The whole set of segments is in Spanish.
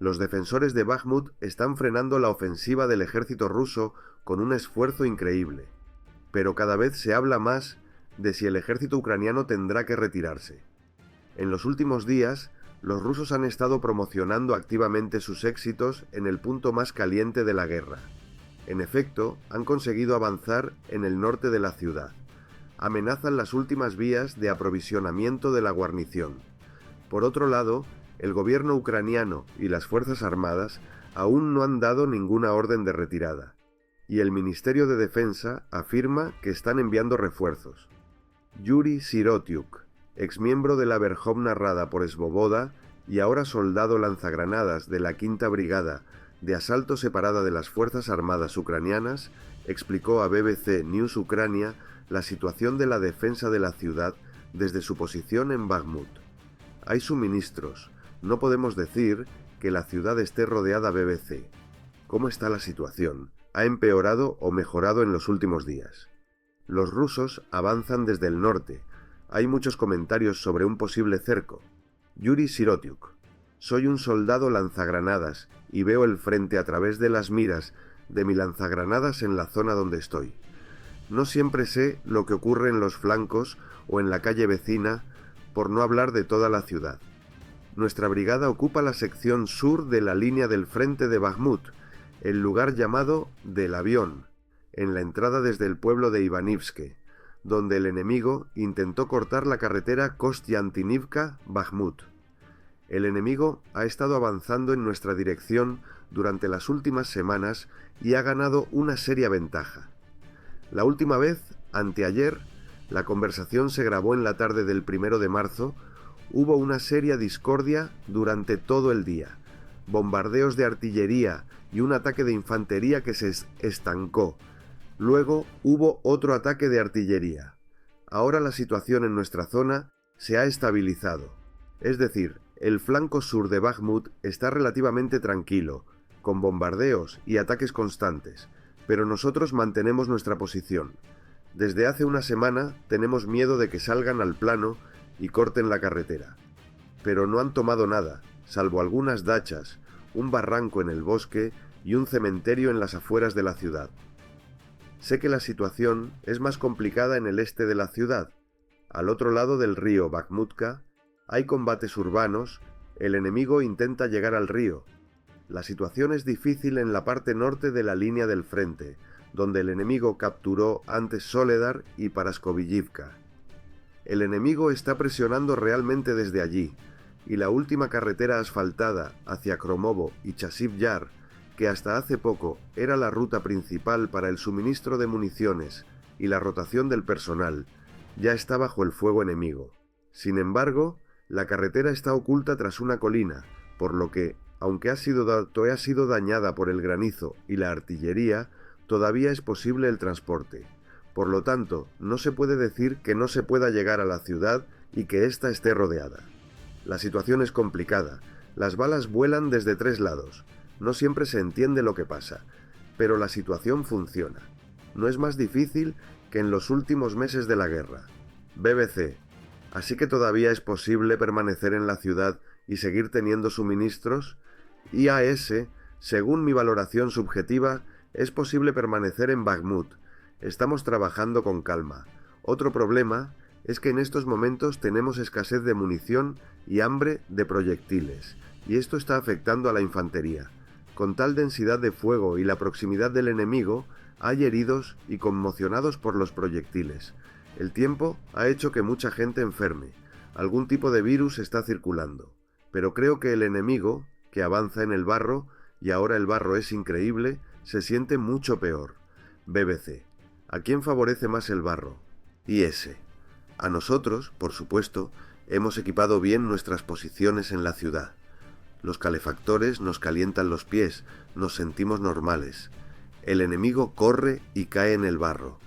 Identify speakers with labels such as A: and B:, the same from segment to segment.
A: Los defensores de Bakhmut están frenando la ofensiva del ejército ruso con un esfuerzo increíble, pero cada vez se habla más de si el ejército ucraniano tendrá que retirarse. En los últimos días, los rusos han estado promocionando activamente sus éxitos en el punto más caliente de la guerra. En efecto, han conseguido avanzar en el norte de la ciudad. Amenazan las últimas vías de aprovisionamiento de la guarnición. Por otro lado, el gobierno ucraniano y las Fuerzas Armadas aún no han dado ninguna orden de retirada, y el Ministerio de Defensa afirma que están enviando refuerzos. Yuri Sirotiuk, exmiembro de la Verjovna Rada por Svoboda y ahora soldado lanzagranadas de la Quinta Brigada de asalto separada de las Fuerzas Armadas ucranianas, explicó a BBC News Ucrania la situación de la defensa de la ciudad desde su posición en Bakhmut. Hay suministros. No podemos decir que la ciudad esté rodeada. BBC. ¿Cómo está la situación? ¿Ha empeorado o mejorado en los últimos días? Los rusos avanzan desde el norte. Hay muchos comentarios sobre un posible cerco. Yuri Sirotiuk. Soy un soldado lanzagranadas y veo el frente a través de las miras de mi lanzagranadas en la zona donde estoy. No siempre sé lo que ocurre en los flancos o en la calle vecina, por no hablar de toda la ciudad. Nuestra brigada ocupa la sección sur de la línea del frente de Bakhmut, el lugar llamado del Avión, en la entrada desde el pueblo de Ivanivske, donde el enemigo intentó cortar la carretera Kostiantynivka-Bakhmut. El enemigo ha estado avanzando en nuestra dirección durante las últimas semanas y ha ganado una seria ventaja. La última vez, anteayer, la conversación se grabó en la tarde del 1 de marzo, hubo una seria discordia durante todo el día, bombardeos de artillería y un ataque de infantería que se estancó. Luego hubo otro ataque de artillería. Ahora la situación en nuestra zona se ha estabilizado. Es decir, el flanco sur de Bakhmut está relativamente tranquilo, con bombardeos y ataques constantes, pero nosotros mantenemos nuestra posición. Desde hace una semana tenemos miedo de que salgan al plano y corten la carretera. Pero no han tomado nada, salvo algunas dachas, un barranco en el bosque y un cementerio en las afueras de la ciudad. Sé que la situación es más complicada en el este de la ciudad. Al otro lado del río Bakhmutka hay combates urbanos, el enemigo intenta llegar al río. La situación es difícil en la parte norte de la línea del frente, donde el enemigo capturó antes Soledar y Paraskoviyivka. El enemigo está presionando realmente desde allí, y la última carretera asfaltada hacia Kromovo y Chasiv Yar, que hasta hace poco era la ruta principal para el suministro de municiones y la rotación del personal, ya está bajo el fuego enemigo. Sin embargo, la carretera está oculta tras una colina, por lo que, aunque ha sido dañada por el granizo y la artillería, todavía es posible el transporte. Por lo tanto, no se puede decir que no se pueda llegar a la ciudad y que ésta esté rodeada. La situación es complicada. Las balas vuelan desde 3 lados. No siempre se entiende lo que pasa, pero la situación funciona. No es más difícil que en los últimos meses de la guerra. BBC. ¿Así que todavía es posible permanecer en la ciudad y seguir teniendo suministros? IAS, según mi valoración subjetiva, es posible permanecer en Bakhmut. Estamos trabajando con calma. Otro problema es que en estos momentos tenemos escasez de munición y hambre de proyectiles, y esto está afectando a la infantería. Con tal densidad de fuego y la proximidad del enemigo, hay heridos y conmocionados por los proyectiles. El tiempo ha hecho que mucha gente enferme. Algún tipo de virus está circulando. Pero creo que el enemigo, que avanza en el barro, y ahora el barro es increíble, se siente mucho peor. BBC. ¿A quién favorece más el barro? IS. A nosotros, por supuesto, hemos equipado bien nuestras posiciones en la ciudad. Los calefactores nos calientan los pies, nos sentimos normales. El enemigo corre y cae en el barro.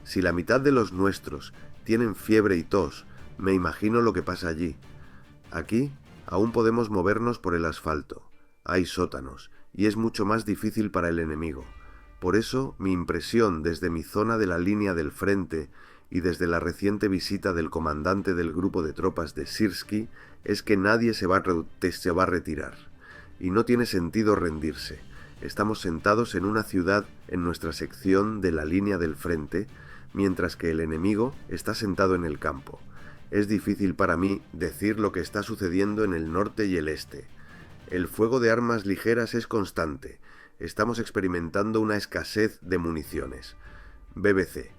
A: Si la mitad de los nuestros tienen fiebre y tos, me imagino lo que pasa allí. Aquí aún podemos movernos por el asfalto. Hay sótanos, y es mucho más difícil para el enemigo. Por eso, mi impresión desde mi zona de la línea del frente y desde la reciente visita del comandante del grupo de tropas de Sirsky es que nadie se va a retirar. y no tiene sentido rendirse. Estamos sentados en una ciudad en nuestra sección de la línea del frente, mientras que el enemigo está sentado en el campo. Es difícil para mí decir lo que está sucediendo en el norte y el este. El fuego de armas ligeras es constante. Estamos experimentando una escasez de municiones. BBC.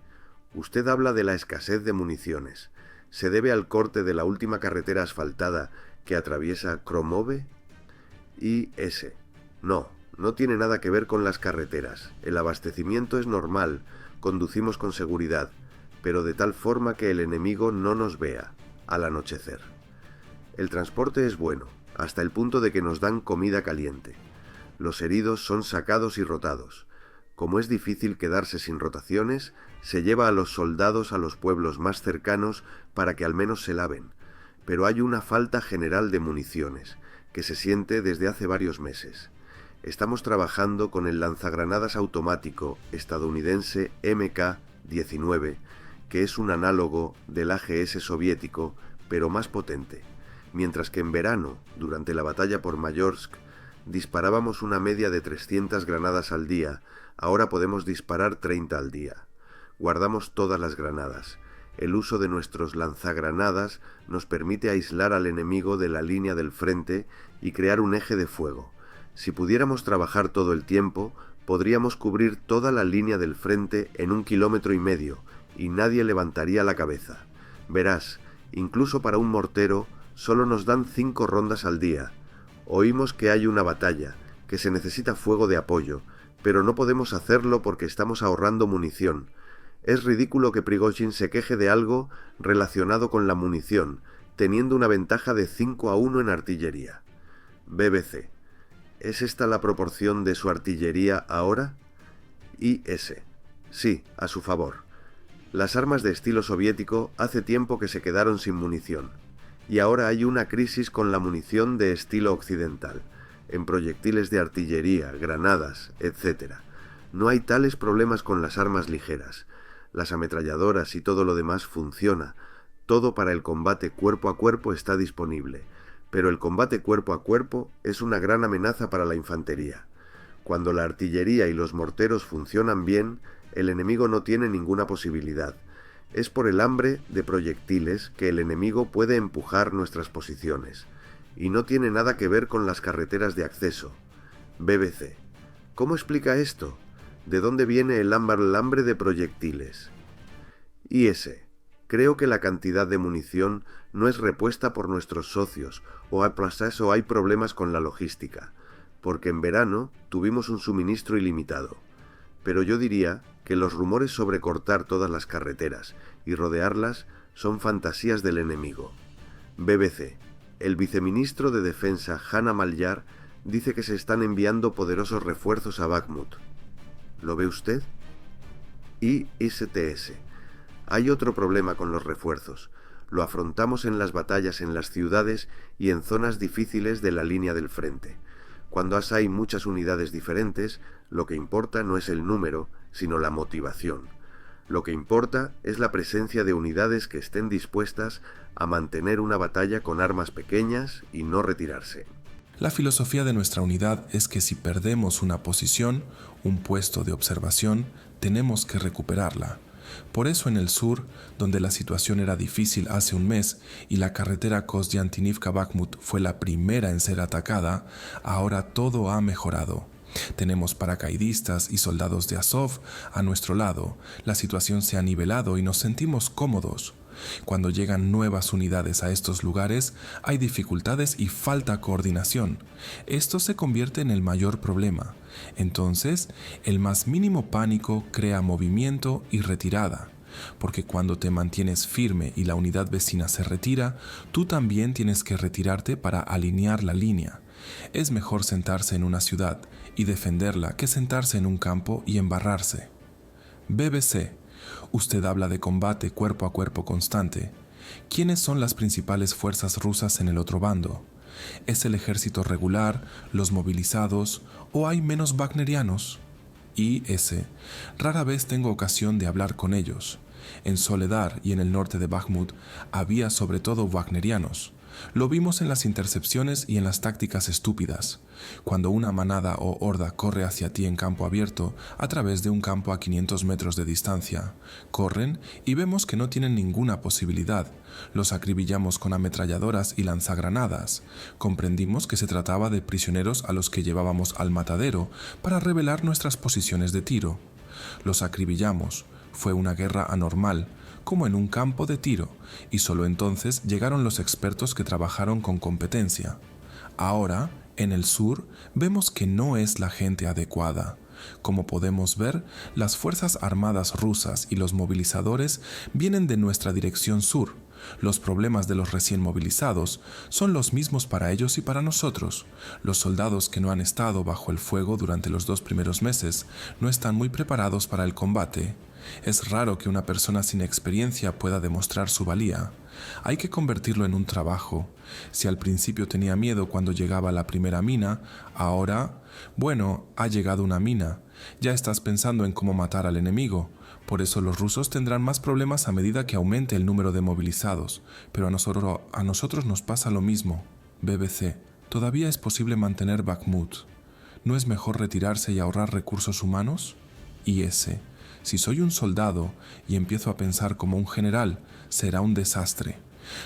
A: Usted habla de la escasez de municiones. ¿Se debe al corte de la última carretera asfaltada que atraviesa Kromove? IS. No tiene nada que ver con las carreteras. El abastecimiento es normal, conducimos con seguridad, pero de tal forma que el enemigo no nos vea, al anochecer. El transporte es bueno, hasta el punto de que nos dan comida caliente. Los heridos son sacados y rotados. Como es difícil quedarse sin rotaciones, se lleva a los soldados a los pueblos más cercanos para que al menos se laven. Pero hay una falta general de municiones, que se siente desde hace varios meses. Estamos trabajando con el lanzagranadas automático estadounidense MK-19, que es un análogo del AGS soviético, pero más potente. Mientras que en verano, durante la batalla por Mayorsk, disparábamos una media de 300 granadas al día, ahora podemos disparar 30 al día. Guardamos todas las granadas. El uso de nuestros lanzagranadas nos permite aislar al enemigo de la línea del frente y crear un eje de fuego. Si pudiéramos trabajar todo el tiempo, podríamos cubrir toda la línea del frente en 1,5 kilómetros y nadie levantaría la cabeza. Verás, incluso para un mortero, solo nos dan 5 rondas al día. Oímos que hay una batalla, que se necesita fuego de apoyo, pero no podemos hacerlo porque estamos ahorrando munición. Es ridículo que Prigozhin se queje de algo relacionado con la munición, teniendo una ventaja de 5-1 en artillería. BBC. ¿Es esta la proporción de su artillería ahora? IS. Sí, a su favor. Las armas de estilo soviético hace tiempo que se quedaron sin munición, y ahora hay una crisis con la munición de estilo occidental, en proyectiles de artillería, granadas, etc. No hay tales problemas con las armas ligeras. Las ametralladoras y todo lo demás funciona. Todo para el combate cuerpo a cuerpo está disponible. Pero el combate cuerpo a cuerpo es una gran amenaza para la infantería. Cuando la artillería y los morteros funcionan bien, el enemigo no tiene ninguna posibilidad. Es por el hambre de proyectiles que el enemigo puede empujar nuestras posiciones. Y no tiene nada que ver con las carreteras de acceso. BBC. ¿Cómo explica esto? ¿De dónde viene el hambre de proyectiles? IS. Creo que la cantidad de munición no es repuesta por nuestros socios, o hay problemas con la logística, porque en verano tuvimos un suministro ilimitado. Pero yo diría que los rumores sobre cortar todas las carreteras y rodearlas son fantasías del enemigo. BBC. El viceministro de Defensa, Hanna Malyar, dice que se están enviando poderosos refuerzos a Bakhmut. ¿Lo ve usted? ISTS. Hay otro problema con los refuerzos. Lo afrontamos en las batallas en las ciudades y en zonas difíciles de la línea del frente. Cuando hay muchas unidades diferentes, lo que importa no es el número, sino la motivación. Lo que importa es la presencia de unidades que estén dispuestas a mantener una batalla con armas pequeñas y no retirarse.
B: La filosofía de nuestra unidad es que si perdemos una posición, un puesto de observación, tenemos que recuperarla. Por eso en el sur, donde la situación era difícil hace un mes y la carretera Kostiantynivka-Bakhmut fue la primera en ser atacada, ahora todo ha mejorado. Tenemos paracaidistas y soldados de Azov a nuestro lado, la situación se ha nivelado y nos sentimos cómodos. Cuando llegan nuevas unidades a estos lugares, hay dificultades y falta coordinación. Esto se convierte en el mayor problema. Entonces, el más mínimo pánico crea movimiento y retirada. Porque cuando te mantienes firme y la unidad vecina se retira, tú también tienes que retirarte para alinear la línea. Es mejor sentarse en una ciudad y defenderla que sentarse en un campo y embarrarse. BBC. Usted habla de combate cuerpo a cuerpo constante. ¿Quiénes son las principales fuerzas rusas en el otro bando? ¿Es el ejército regular, los movilizados o hay menos wagnerianos? IS. Rara vez tengo ocasión de hablar con ellos. En Soledar y en el norte de Bakhmut había sobre todo wagnerianos. Lo vimos en las intercepciones y en las tácticas estúpidas. Cuando una manada o horda corre hacia ti en campo abierto a través de un campo a 500 metros de distancia, corren y vemos que no tienen ninguna posibilidad. Los acribillamos con ametralladoras y lanzagranadas. Comprendimos que se trataba de prisioneros a los que llevábamos al matadero para revelar nuestras posiciones de tiro. Los acribillamos. Fue una guerra anormal, como en un campo de tiro, y solo entonces llegaron los expertos que trabajaron con competencia. Ahora, en el sur, vemos que no es la gente adecuada. Como podemos ver, las fuerzas armadas rusas y los movilizadores vienen de nuestra dirección sur. Los problemas de los recién movilizados son los mismos para ellos y para nosotros. Los soldados que no han estado bajo el fuego durante los 2 primeros meses no están muy preparados para el combate. Es raro que una persona sin experiencia pueda demostrar su valía. Hay que convertirlo en un trabajo. Si al principio tenía miedo cuando llegaba la primera mina, ahora, bueno, ha llegado una mina. Ya estás pensando en cómo matar al enemigo. Por eso los rusos tendrán más problemas a medida que aumente el número de movilizados. Pero a nosotros nos pasa lo mismo. BBC, ¿todavía es posible mantener Bakhmut? ¿No es mejor retirarse y ahorrar recursos humanos? IS, si soy un soldado y empiezo a pensar como un general, será un desastre.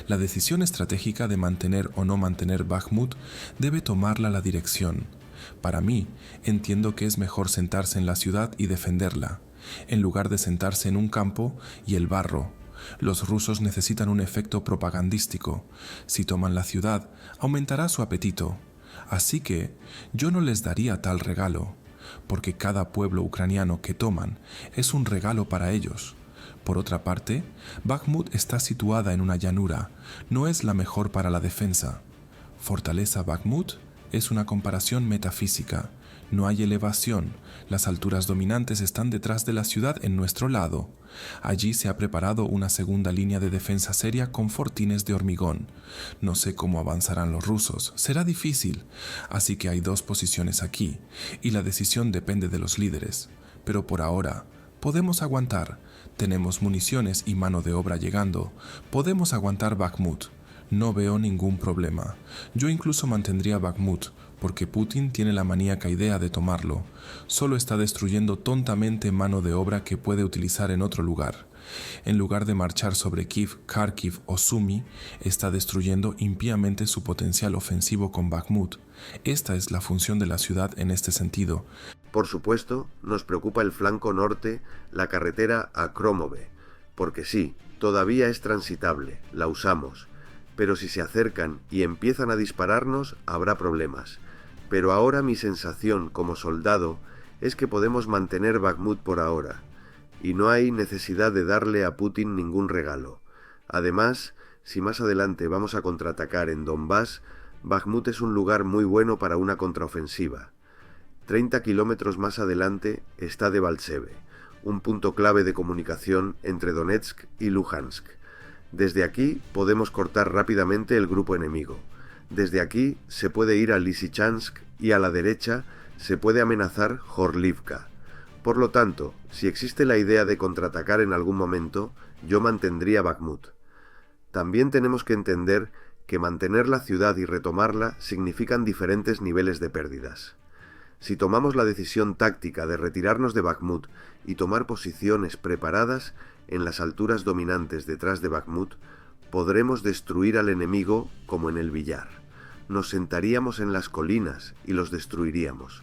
B: La decisión estratégica de mantener o no mantener Bakhmut debe tomarla la dirección. Para mí, entiendo que es mejor sentarse en la ciudad y defenderla, en lugar de sentarse en un campo y el barro. Los rusos necesitan un efecto propagandístico. Si toman la ciudad, aumentará su apetito. Así que yo no les daría tal regalo, porque cada pueblo ucraniano que toman es un regalo para ellos. Por otra parte, Bakhmut está situada en una llanura, no es la mejor para la defensa. Fortaleza Bakhmut es una comparación metafísica. No hay elevación, las alturas dominantes están detrás de la ciudad en nuestro lado. Allí se ha preparado una segunda línea de defensa seria con fortines de hormigón. No sé cómo avanzarán los rusos, será difícil. Así que hay 2 posiciones aquí, y la decisión depende de los líderes. Pero por ahora, podemos aguantar. Tenemos municiones y mano de obra llegando. Podemos aguantar Bakhmut. No veo ningún problema. Yo incluso mantendría Bakhmut, porque Putin tiene la maníaca idea de tomarlo. Solo está destruyendo tontamente mano de obra que puede utilizar en otro lugar. En lugar de marchar sobre Kiev, Kharkiv o Sumy, está destruyendo impíamente su potencial ofensivo con Bakhmut. Esta es la función de la ciudad en este sentido.
A: Por supuesto, nos preocupa el flanco norte, la carretera a Kromove, porque sí, todavía es transitable, la usamos. Pero si se acercan y empiezan a dispararnos, habrá problemas. Pero ahora mi sensación como soldado es que podemos mantener Bakhmut por ahora, y no hay necesidad de darle a Putin ningún regalo. Además, si más adelante vamos a contraatacar en Donbass, Bakhmut es un lugar muy bueno para una contraofensiva. 30 kilómetros más adelante está Debaltseve, un punto clave de comunicación entre Donetsk y Luhansk. Desde aquí podemos cortar rápidamente el grupo enemigo. Desde aquí se puede ir a Lysychansk y a la derecha se puede amenazar Horlivka. Por lo tanto, si existe la idea de contraatacar en algún momento, yo mantendría Bakhmut. También tenemos que entender que mantener la ciudad y retomarla significan diferentes niveles de pérdidas. Si tomamos la decisión táctica de retirarnos de Bakhmut y tomar posiciones preparadas en las alturas dominantes detrás de Bakhmut, podremos destruir al enemigo como en el billar. Nos sentaríamos en las colinas y los destruiríamos.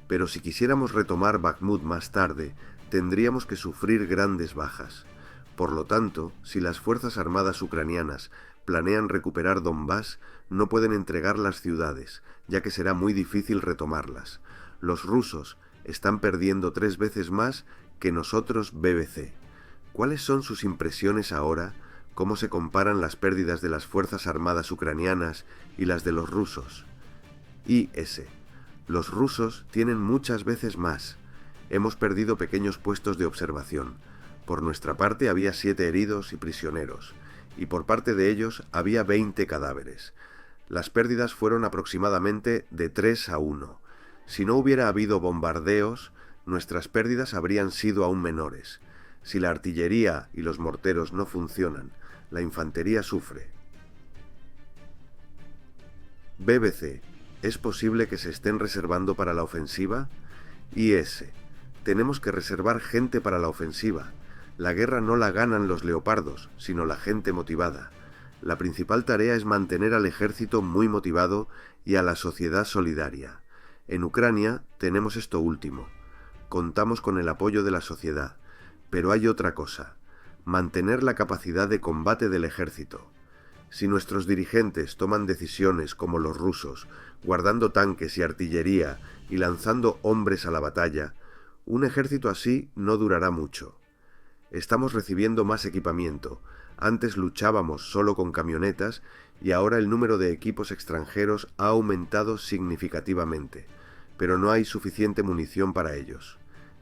A: Pero si quisiéramos retomar Bakhmut más tarde, tendríamos que sufrir grandes bajas. Por lo tanto, si las fuerzas armadas ucranianas planean recuperar Donbass, no pueden entregar las ciudades, ya que será muy difícil retomarlas. Los rusos están perdiendo 3 veces más que nosotros, BBC. ¿Cuáles son sus impresiones ahora? ¿Cómo se comparan las pérdidas de las fuerzas armadas ucranianas y las de los rusos? IS. Los rusos tienen muchas veces más. Hemos perdido pequeños puestos de observación. Por nuestra parte había 7 heridos y prisioneros, y por parte de ellos había 20 cadáveres. Las pérdidas fueron aproximadamente de 3 a 1. Si no hubiera habido bombardeos, nuestras pérdidas habrían sido aún menores. Si la artillería y los morteros no funcionan, la infantería sufre. BBC, ¿es posible que se estén reservando para la ofensiva? IS, tenemos que reservar gente para la ofensiva. La guerra no la ganan los leopardos, sino la gente motivada. La principal tarea es mantener al ejército muy motivado y a la sociedad solidaria. En Ucrania tenemos esto último. Contamos con el apoyo de la sociedad. Pero hay otra cosa: mantener la capacidad de combate del ejército. Si nuestros dirigentes toman decisiones como los rusos, guardando tanques y artillería y lanzando hombres a la batalla, un ejército así no durará mucho. Estamos recibiendo más equipamiento. Antes luchábamos solo con camionetas y ahora el número de equipos extranjeros ha aumentado significativamente, pero no hay suficiente munición para ellos.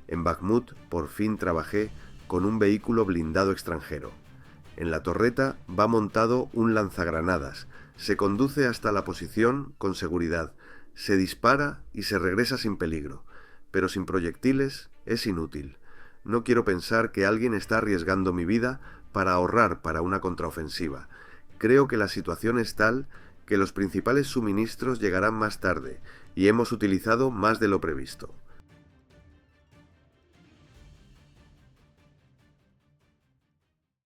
A: En Bakhmut por fin trabajé con un vehículo blindado extranjero. En la torreta va montado un lanzagranadas, se conduce hasta la posición con seguridad, se dispara y se regresa sin peligro, pero sin proyectiles es inútil. No quiero pensar que alguien está arriesgando mi vida para ahorrar para una contraofensiva. Creo que la situación es tal que los principales suministros llegarán más tarde y hemos utilizado más de lo previsto.